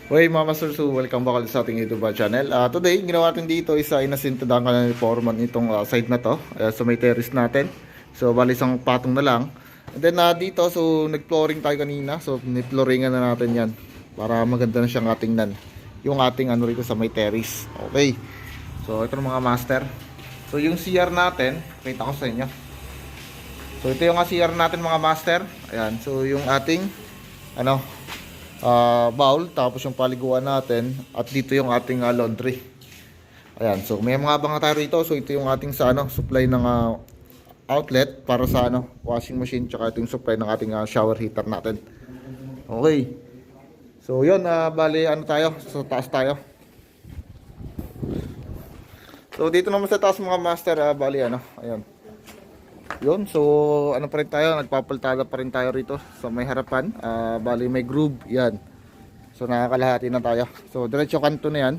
Hey mga master, so welcome back ulit sa ating YouTube channel. Today, ginawa natin dito isa inasintadan ka na ni Foreman itong side na to. So may terrace natin. So bali isang patong na lang. And then dito, so nag-flooring tayo kanina. So ni-flooringan na natin yan. Para maganda na siyang tingnan. Yung ating ano rito sa may terrace. Okay. So ito mga master. So yung CR natin, kita ko sa inyo. So ito yung CR natin mga master. Ayan. So yung ating bowl, tapos yung paliguan natin, at dito yung ating laundry. Ayan, so may mga abang tayo rito. So ito yung ating sa supply ng outlet para sa washing machine, tsaka ito yung supply ng ating shower heater natin. Okay. So yun, bali tayo, so taas tayo. So dito naman sa taas mga master, bali ayan. Yun, so pa rin tayo, nagpapaltada pa rin tayo rito sa may harapan. Bali may groove, yan. So nakakalahati na tayo. So diretso kanto na yan.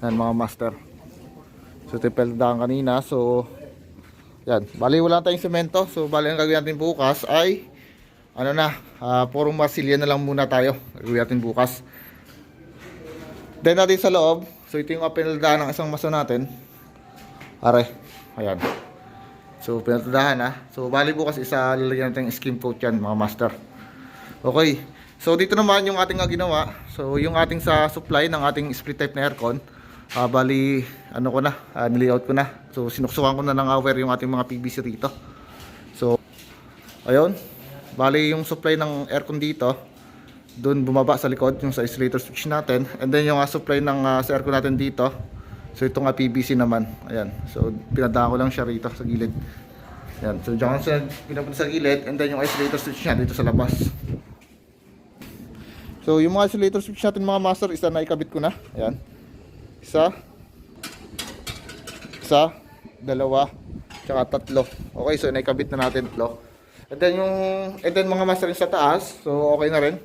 Yan mga master. So tipeldahan kanina. So yan, bali wala tayong semento. So bali ang gagawin natin bukas ay puro masilya na lang muna tayo. Gagawin natin bukas. Then natin sa loob, so ito yung pinaldahan ng isang maso natin. Are, ayan. So pinatadahan So bali bukas isa lalagyan natin skim coat yan mga master. Okay. So dito naman yung ating ginawa. So yung ating sa supply ng ating split type na aircon. Bali nilayout ko na. So sinuksukan ko na ng wire yung ating mga PVC rito. So ayun. Bali yung supply ng aircon dito, doon bumaba sa likod yung sa isolator switch natin. And then yung supply ng sa aircon natin dito. So ito nga PVC naman. Ayan. So pinadaan ko lang siya rito sa gilid. Ayan. So diyan sa pinapunta sa gilid, and then yung isolator switch niya dito sa labas. So yung mga isolator switch natin mga master, isa na ikabit ko na. Ayan. Isa, dalawa, tsaka tatlo. Okay, so naikabit na natin tatlo. And then mga master sa taas, so okay na rin.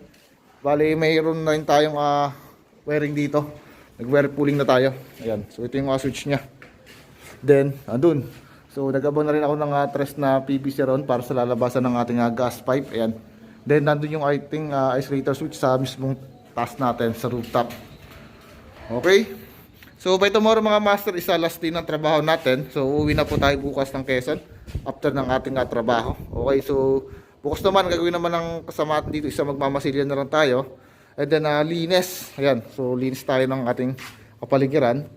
Bali mayroon na rin tayong wiring dito. Nag-wire pulling na tayo. Ayan. So ito yung switch nya. Then andun. So nag-abang na rin ako ng tres na PVC ron para sa lalabasan ng ating gas pipe. Ayan. Then nandun yung ating isolator switch sa mismong taas natin sa rooftop. Okay. So by tomorrow mga master, isa last din ang trabaho natin. So uuwi na po tayo bukas ng Quezon after ng ating trabaho. Okay. So bukas naman gagawin naman ng kasama natin dito, isa magmamasilya na lang tayo. And then linis. Ayan. So linis tayo ng ating kapaligiran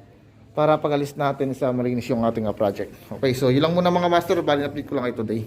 para pag-alis natin sa malinis yung ating project. Okay, so yun lang muna mga master. Bali na-update ko lang ito today.